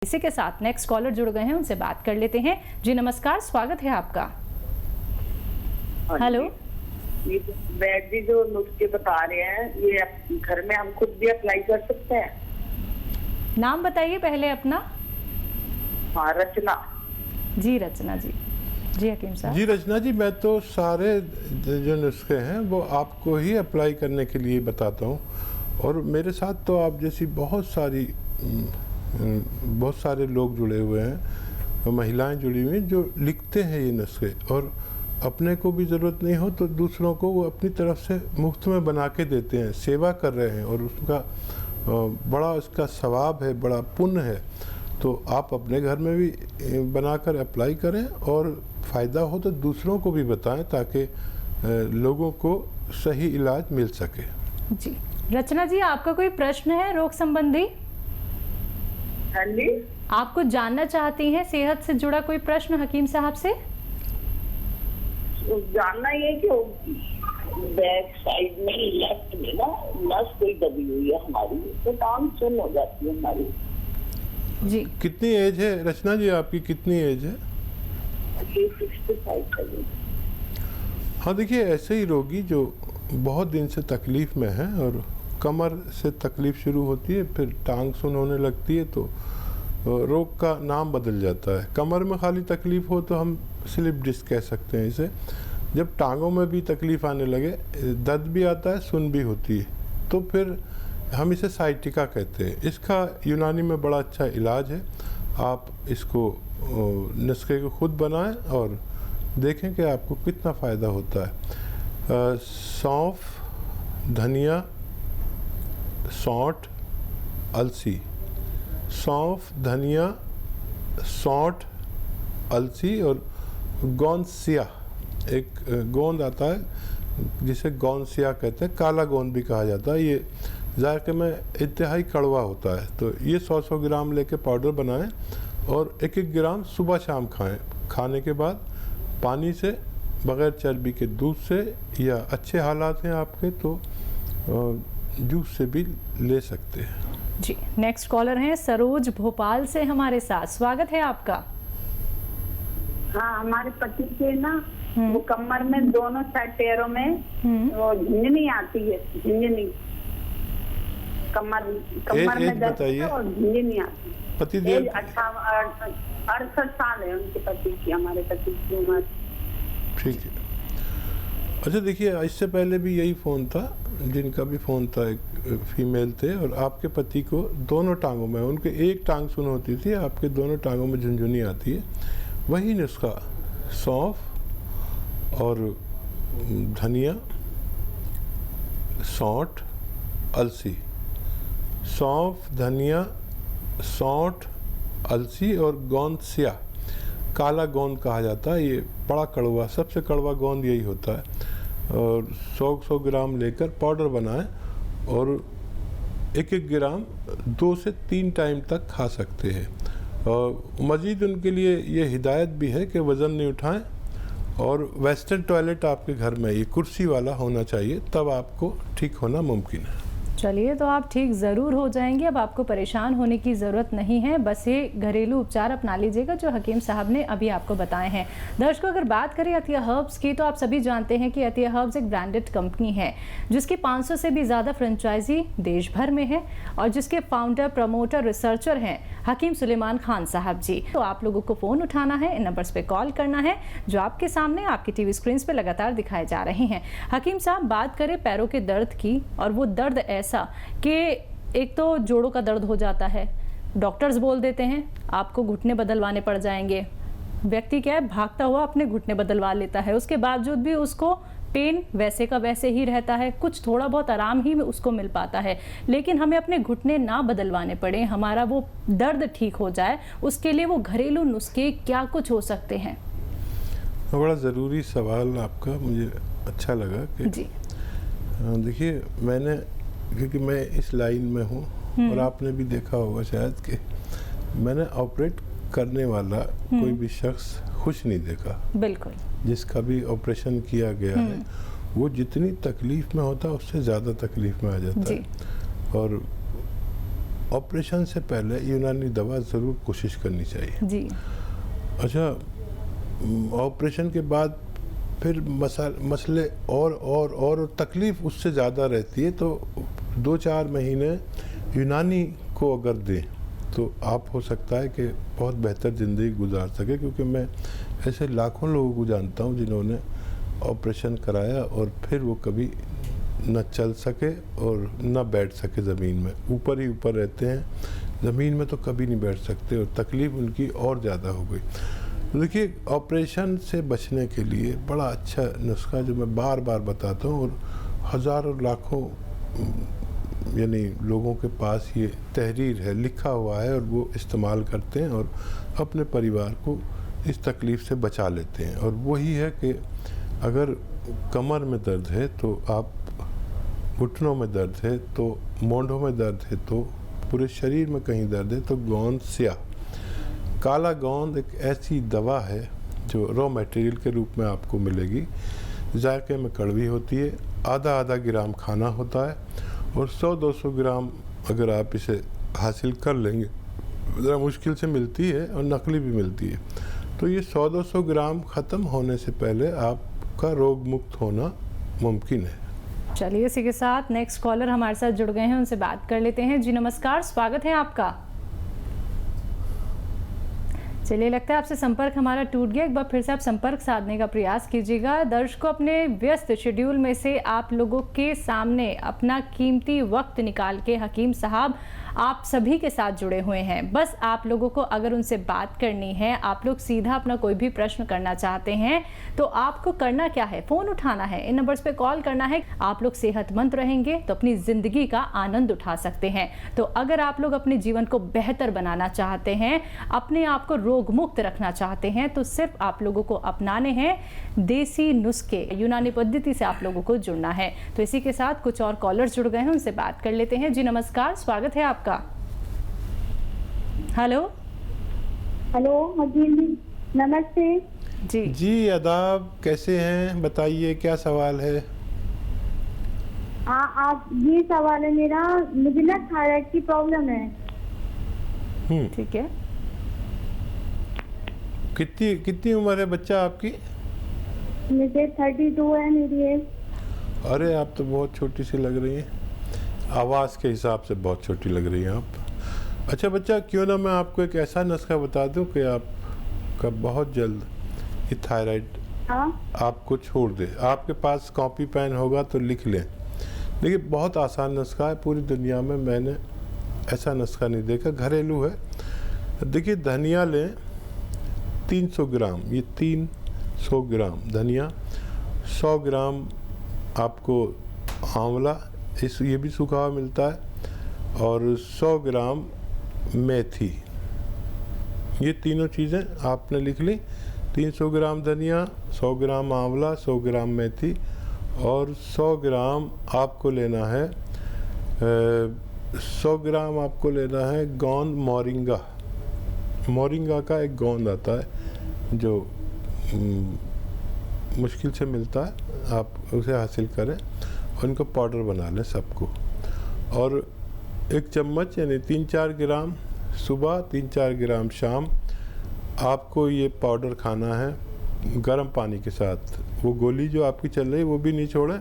इसी के साथ नेक्स्ट कॉलर जुड़ गए हैं, उनसे बात कर लेते हैं। जी नमस्कार, स्वागत है आपका। हेलो। वैद्य जी जो नुस्खे बता रहे हैं ये घर में हम खुद भी अप्लाई कर सकते हैं? नाम बताइए पहले अपना। हाँ, रचना। जी रचना जी। जी हकीम साहब। जी रचना जी, मैं तो सारे जो नुस्खे हैं वो आपको ही अप्लाई करने के लिए बताता हूँ, और मेरे साथ तो आप जैसी बहुत सारे लोग जुड़े हुए हैं और महिलाएं जुड़ी हुई हैं जो लिखते हैं ये नुस्खे, और अपने को भी ज़रूरत नहीं हो तो दूसरों को वो अपनी तरफ से मुफ्त में बना के देते हैं, सेवा कर रहे हैं, और उसका बड़ा उसका सवाब है, बड़ा पुण्य है। तो आप अपने घर में भी बनाकर अप्लाई करें और फ़ायदा हो तो दूसरों को भी बताएं ताकि लोगों को सही इलाज मिल सके। जी रचना जी, आपका कोई प्रश्न है रोग संबंधी? हाँ जी। आप कुछ जानना चाहती हैं सेहत से जुड़ा कोई प्रश्न हकीम साहब से? जानना ये कि बैक साइड में लेफ्ट में ना नस कोई दबी हुई है हमारी, तो टांग सुन हो जाती है हमारी। जी कितनी एज है रचना जी, आपकी कितनी एज है? 65 है। हाँ देखिए, ऐसे ही रोगी जो बहुत दिन से तकलीफ़ में है और कमर से तकलीफ़ शुरू होती है, फिर टांग सुन होने लगती है, तो रोग का नाम बदल जाता है। कमर में खाली तकलीफ़ हो तो हम स्लिप डिस्क कह सकते हैं इसे। जब टांगों में भी तकलीफ़ आने लगे, दर्द भी आता है, सुन भी होती है, तो फिर हम इसे साइटिका कहते हैं। इसका यूनानी में बड़ा अच्छा इलाज है। आप इसको नुस्खे को खुद बनाएं और देखें कि आपको कितना फ़ायदा होता है। सौंफ, धनिया, सौंठ, अलसी। सौंफ, धनिया, सौंठ, अलसी और गोंदसिया, एक गोंद आता है जिसे गोंदसिया कहते हैं, काला गोंद भी कहा जाता है। ये जायके में इंतहाई कड़वा होता है। तो ये 100-100 ग्राम लेके पाउडर बनाएं और 1-1 ग्राम सुबह शाम खाएं। खाने के बाद पानी से, बग़ैर चर्बी के दूध से, या अच्छे हालात हैं आपके तो जूस से भी ले सकते हैं। जी नेक्स्ट कॉलर हैं सरोज भोपाल से हमारे साथ, स्वागत है आपका। हाँ, हमारे पति के ना वो कमर में दोनों साइड पैरों में वो झिंझनी आती है, झिंझनी कमर में दर्द है और झिंझनी आती है। पति देव 68 साल है उनके पति की, हमारे पति की उम्र। ठीक है। अच्छा देखिए, इससे पहले भी यही फ़ोन था, जिनका भी फ़ोन था एक फीमेल थे, और आपके पति को दोनों टांगों में, उनके एक टांग सुन होती थी, आपके दोनों टांगों में झुनझुनी आती है। वही नुस्खा सौंफ और धनिया, सौंठ, अलसी। सौंफ, धनिया, सौंठ, अलसी और गोंदसिया, काला गोंद कहा जाता है। ये बड़ा कड़वा, सबसे कड़वा गोंद यही होता है। और 100-100 ग्राम लेकर पाउडर बनाएं और 1-1 ग्राम 2 से 3 टाइम तक खा सकते हैं। और मज़ीद उनके लिए ये हिदायत भी है कि वज़न नहीं उठाएं, और वेस्टर्न टॉयलेट आपके घर में ये कुर्सी वाला होना चाहिए, तब आपको ठीक होना मुमकिन है। चलिए, तो आप ठीक ज़रूर हो जाएंगे। अब आपको परेशान होने की ज़रूरत नहीं है, बस ये घरेलू उपचार अपना लीजिएगा जो हकीम साहब ने अभी आपको बताए हैं। दर्शकों, अगर बात करें अतिया हर्ब्स की, तो आप सभी जानते हैं कि अतिया हर्ब्स एक ब्रांडेड कंपनी है जिसकी 500 से भी ज़्यादा फ्रेंचाइजी देश भर में है, और जिसके फाउंडर, प्रमोटर, रिसर्चर हैं हकीम सुलेमान खान साहब जी। तो आप लोगों को फ़ोन उठाना है, इन नंबर्स पे कॉल करना है जो आपके सामने आपकी टीवी स्क्रीन पे लगातार दिखाए जा रहे हैं। हकीम साहब, बात करें पैरों के दर्द की, और वो दर्द ऐसा कि एक तो जोड़ों का दर्द हो जाता है, डॉक्टर्स बोल देते हैं आपको घुटने बदलवाने पड़ जाएंगे। व्यक्ति क्या है, भागता हुआ अपने घुटने बदलवा लेता है, उसके बावजूद भी उसको पेन वैसे का वैसे ही रहता है, कुछ थोड़ा बहुत आराम ही उसको मिल पाता है। लेकिन हमें अपने घुटने ना बदलवाने पड़े, हमारा वो दर्द ठीक हो जाए, उसके लिए वो घरेलू नुस्खे क्या कुछ हो सकते हैं? बड़ा ज़रूरी सवाल आपका, मुझे अच्छा लगा कि जी देखिए, मैंने, क्योंकि मैं इस लाइन में हूँ और आपने भी देखा होगा शायद कि मैंने ऑपरेट करने वाला कोई भी शख्स खुश नहीं देखा। बिल्कुल। जिसका भी ऑपरेशन किया गया है वो जितनी तकलीफ़ में होता है उससे ज़्यादा तकलीफ़ में आ जाता है। और ऑपरेशन से पहले यूनानी दवा ज़रूर कोशिश करनी चाहिए जी। अच्छा, ऑपरेशन के बाद फिर मसले और तकलीफ़ उससे ज़्यादा रहती है, तो 2-4 महीने यूनानी को अगर दें तो आप हो सकता है कि बहुत बेहतर ज़िंदगी गुजार सके, क्योंकि मैं ऐसे लाखों लोगों को जानता हूँ जिन्होंने ऑपरेशन कराया और फिर वो कभी न चल सके और न बैठ सके, ज़मीन में ऊपर ही ऊपर रहते हैं, ज़मीन में तो कभी नहीं बैठ सकते और तकलीफ़ उनकी और ज़्यादा हो गई। तो देखिए, ऑपरेशन से बचने के लिए बड़ा अच्छा नुस्खा जो मैं बार बार बताता हूँ और हज़ारों लाखों यानी लोगों के पास ये तहरीर है, लिखा हुआ है और वो इस्तेमाल करते हैं और अपने परिवार को इस तकलीफ़ से बचा लेते हैं। और वही है कि अगर कमर में दर्द है तो आप, घुटनों में दर्द है तो, मोंढों में दर्द है तो, पूरे शरीर में कहीं दर्द है तो गोंद स्याह, काला गोंद एक ऐसी दवा है जो रॉ मटेरियल के रूप में आपको मिलेगी। जायके में कड़वी होती है, आधा ग्राम खाना होता है और 100-200 ग्राम अगर आप इसे हासिल कर लेंगे, ज़रा मुश्किल से मिलती है और नकली भी मिलती है, तो ये 100-200 ग्राम ख़त्म होने से पहले आपका रोग मुक्त होना मुमकिन है। चलिए, इसी के साथ नेक्स्ट कॉलर हमारे साथ जुड़ गए हैं, उनसे बात कर लेते हैं। जी नमस्कार, स्वागत है आपका। चलिए, लगता है आपसे संपर्क हमारा टूट गया, एक बार फिर से आप संपर्क साधने का प्रयास कीजिएगा। दर्शकों, अपने व्यस्त शेड्यूल में से आप लोगों के सामने अपना कीमती वक्त निकाल के हकीम साहब आप सभी के साथ जुड़े हुए हैं। बस आप लोगों को अगर उनसे बात करनी है, आप लोग सीधा अपना कोई भी प्रश्न करना चाहते हैं, तो आपको करना क्या है, फ़ोन उठाना है, इन नंबर्स पे कॉल करना है। आप लोग सेहतमंद रहेंगे तो अपनी ज़िंदगी का आनंद उठा सकते हैं। तो अगर आप लोग अपने जीवन को बेहतर बनाना चाहते हैं, अपने आप को रोग मुक्त रखना चाहते हैं, तो सिर्फ आप लोगों को अपनाने हैं देसी नुस्खे, यूनानी पद्धति से आप लोगों को जुड़ना है। तो इसी के साथ कुछ और कॉलर्स जुड़ गए हैं, उनसे बात कर लेते हैं। जी नमस्कार, स्वागत है आपका। हेलो हेलो हकीम जी, नमस्ते जी। जी आदाब, कैसे हैं, बताइए क्या सवाल है। हाँ, आप ये सवाल है मेरा, मुझे ना थायराइड की प्रॉब्लम है। ठीक है। कितनी उम्र है बच्चा आपकी? मुझे 32 है मेरी एज। अरे आप तो बहुत छोटी सी लग रही हैं, आवाज़ के हिसाब से बहुत छोटी लग रही हैं आप। अच्छा बच्चा, क्यों ना मैं आपको एक ऐसा नुस्खा बता दूं कि आपका बहुत जल्द ये थायराइड आपको छोड़ दे। आपके पास कॉपी पेन होगा तो लिख लें। देखिए, बहुत आसान नुस्खा है, पूरी दुनिया में मैंने ऐसा नुस्खा नहीं देखा, घरेलू है। देखिए, धनिया लें 300 ग्राम, ये 300 ग्राम धनिया, 100 ग्राम आपको आंवला, ये भी सूखा हुआ मिलता है, और 100 ग्राम मेथी। ये तीनों चीज़ें आपने लिख ली। 300 ग्राम धनिया, 100 ग्राम आंवला, 100 ग्राम मेथी और 100 ग्राम आपको लेना है 100 ग्राम आपको लेना है गोंद मोरिंगा। मोरिंगा का एक गोंद आता है जो मुश्किल से मिलता है, आप उसे हासिल करें और उनको पाउडर बना लें सबको। और 1 चम्मच यानी 3-4 ग्राम सुबह, 3-4 ग्राम शाम आपको ये पाउडर खाना है गर्म पानी के साथ। वो गोली जो आपकी चल रही है वो भी नहीं छोड़ें।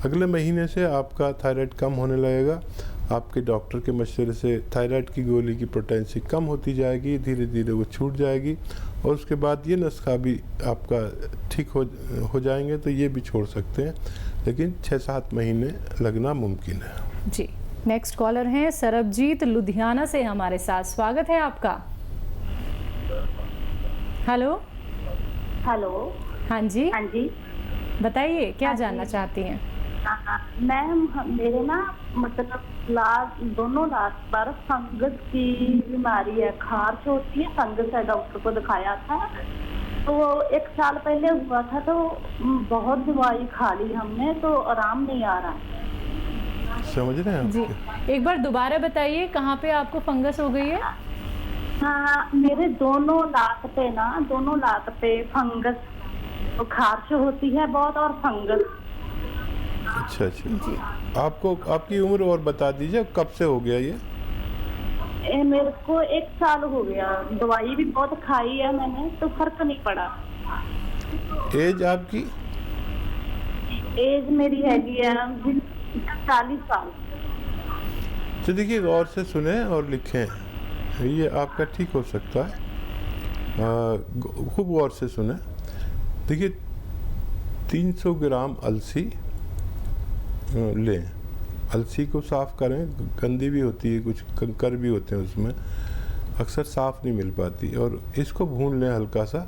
अगले महीने से आपका थायराइड कम होने लगेगा। आपके डॉक्टर के मशवरे से थायराइड की गोली की पोटेंसी कम होती जाएगी, धीरे धीरे वो छूट जाएगी और उसके बाद ये नुस्खा भी आपका ठीक हो जाएंगे तो ये भी छोड़ सकते हैं, लेकिन 6-7 महीने लगना मुमकिन है। जी, नेक्स्ट कॉलर हैं सरबजीत लुधियाना से हमारे साथ, स्वागत है आपका। Hello hello. हाँ जी, हाँ जी, बताइए क्या जानना चाहती हैं। मैम मेरे ना मतलब दोनों लास्ट पर फंगस की बीमारी है, खारिश होती है, फंगस है, डॉक्टर को दिखाया था तो 1 साल पहले हुआ था, तो बहुत दवाई खा ली हमने तो आराम नहीं आ रहा। समझ रहे हैं जी, एक बार दोबारा बताइए कहाँ पे आपको फंगस हो गई है। हाँ, मेरे दोनों लात पे फंगस, तो खारिश होती है बहुत और फंगस। अच्छा। आपको आपकी उम्र और बता दीजिए, कब से हो गया ये? मेरे को 1 साल हो गया, दवाई भी बहुत खाई है मैंने, तो फर्क नहीं पड़ा। एज आपकी? एज मेरी हैगी है 40 साल। तो देखिए, गौर से सुने और लिखें, ये आपका ठीक हो सकता है। खूब गौर से सुने। देखिए, 300 ग्राम अलसी लें। अलसी को साफ़ करें, गंदी भी होती है, कुछ कंकर भी होते हैं उसमें, अक्सर साफ़ नहीं मिल पाती। और इसको भून लें हल्का सा,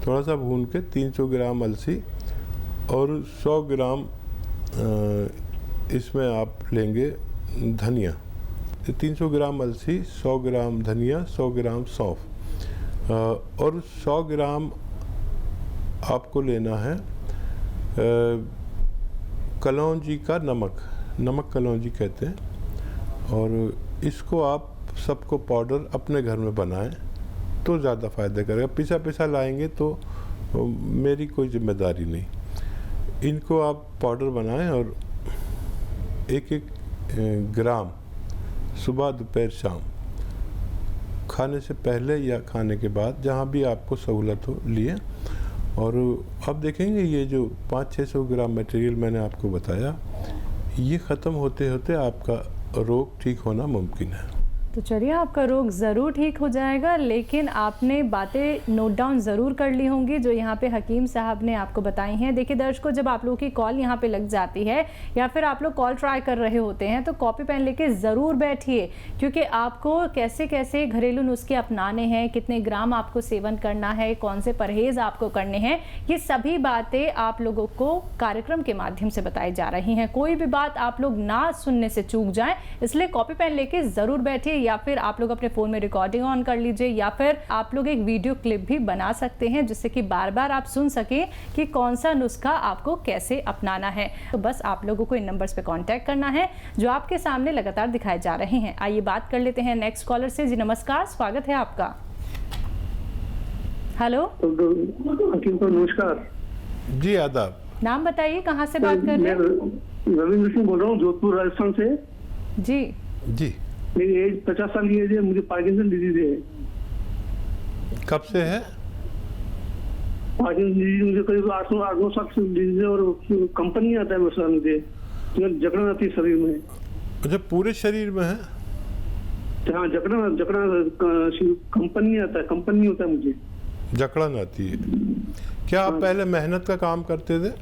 थोड़ा सा भून के 300 ग्राम अलसी और 100 ग्राम इसमें आप लेंगे धनिया। 300 ग्राम अलसी, 100 ग्राम धनिया, 100 ग्राम सौंफ और 100 ग्राम आपको लेना है कलौंजी का नमक कलौंजी कहते हैं। और इसको आप सबको पाउडर अपने घर में बनाएं तो ज़्यादा फ़ायदा करेगा। पिसा लाएंगे तो मेरी कोई जिम्मेदारी नहीं। इनको आप पाउडर बनाएं और एक ग्राम सुबह, दोपहर, शाम, खाने से पहले या खाने के बाद, जहाँ भी आपको सहूलत हो, लिए। और अब देखेंगे ये जो 500-600 ग्राम मटेरियल मैंने आपको बताया, ये ख़त्म होते होते आपका रोग ठीक होना मुमकिन है। तो चलिए, आपका रोग ज़रूर ठीक हो जाएगा, लेकिन आपने बातें नोट डाउन ज़रूर कर ली होंगी जो यहाँ पे हकीम साहब ने आपको बताई हैं। देखिए दर्शकों, जब आप लोगों की कॉल यहाँ पे लग जाती है या फिर आप लोग कॉल ट्राई कर रहे होते हैं तो कॉपी पेन लेके ज़रूर बैठिए, क्योंकि आपको कैसे कैसे घरेलू नुस्खे अपनाने हैं, कितने ग्राम आपको सेवन करना है, कौन से परहेज़ आपको करने हैं, ये सभी बातें आप लोगों को कार्यक्रम के माध्यम से बताई जा रही हैं। कोई भी बात आप लोग ना सुनने से चूक जाएं, इसलिए कॉपी पेन लेके ज़रूर बैठिए, या फिर आप लोग अपने फ़ोन में रिकॉर्डिंग ऑन कर लीजिए, या फिर आप लोग एक वीडियो क्लिप भी बना सकते हैं जिससे कि बार बार आप सुन सकें कि कौन सा नुस्खा आपको कैसे अपनाना है। तो बस आप लोगों को इन नंबर्स पे कांटेक्ट करना है जो आपके सामने लगातार दिखाए जा रहे हैं। आइए बात कर लेते हैं नेक्स्ट कॉलर से। जी नमस्कार, स्वागत है आपका। हेलो, नमस्कार जी, आदाब। नाम बताइए, कहाँ से बात कर रहे हैं? रविंद्र सिंह बोल रहा हूँ, जोधपुर, राजस्थान से। जी जी, मेरी एज 50 साल की एज है, मुझे पार्किंसन डिजीज है। कब से है? पार्किंसन डिजीज मुझे करीब 8-9 साल से डिजीज है, और कंपनी आता है मसला, मुझे जकड़न आती है शरीर में। अच्छा, पूरे शरीर में है? हाँ, जकड़न कंपनी आता है, कंपनी होता है मुझे, जकड़न आती है। क्या आप पहले मेहनत का काम करते थे?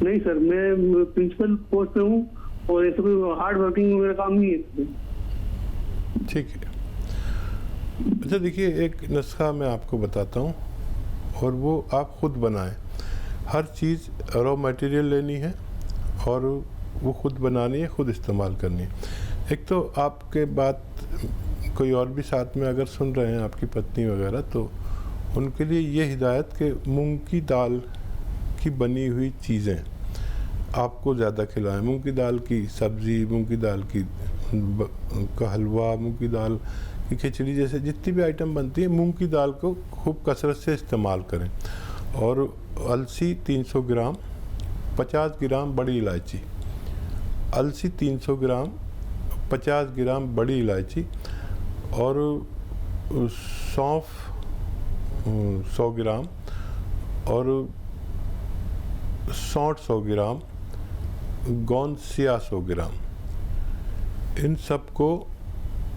नहीं सर, मैं प्रिंसिपल पोस्ट पे हूँ और ऐसा कोई हार्ड वर्किंग मेरा काम नहीं है। ठीक है। अच्छा देखिए, एक नुस्खा मैं आपको बताता हूँ और वो आप खुद बनाएं। हर चीज़ रॉ मटेरियल लेनी है और वो खुद बनानी है, खुद इस्तेमाल करनी है। एक तो आपके बात कोई और भी साथ में अगर सुन रहे हैं, आपकी पत्नी वगैरह, तो उनके लिए ये हिदायत कि मूंग की दाल की बनी हुई चीज़ें आपको ज़्यादा खिलाएं। मूंग की दाल की सब्ज़ी, मूंग की दाल का हलवा, मूंग की दाल की खिचड़ी, जैसे जितनी भी आइटम बनती है, मूंग की दाल को खूब कसरत से इस्तेमाल करें। और अलसी 300 ग्राम, 50 ग्राम बड़ी इलायची। अलसी 300 ग्राम, 50 ग्राम बड़ी इलायची और सौंफ 100 ग्राम और सौंठ 100 ग्राम, गोंद सिया 100 ग्राम। इन सब को,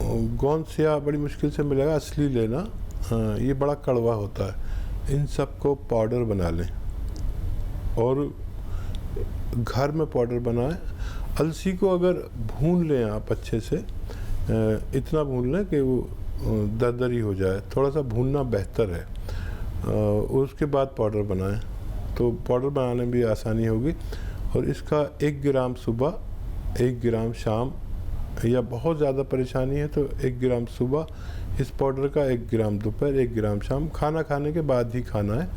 गोंद सिया बड़ी मुश्किल से मिलेगा, असली लेना, ये बड़ा कड़वा होता है। इन सब को पाउडर बना लें और घर में पाउडर बनाएं। अलसी को अगर भून लें आप अच्छे से, इतना भून लें कि वो दरदरी हो जाए, थोड़ा सा भूनना बेहतर है। उसके बाद पाउडर बनाएं तो पाउडर बनाने में भी आसानी होगी। और इसका 1 ग्राम सुबह, 1 ग्राम शाम, या बहुत ज़्यादा परेशानी है तो 1 ग्राम सुबह इस पाउडर का, 1 ग्राम दोपहर, 1 ग्राम शाम, खाना खाने के बाद ही खाना है।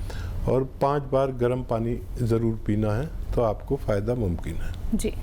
और 5 बार गर्म पानी ज़रूर पीना है, तो आपको फ़ायदा मुमकिन है। जी।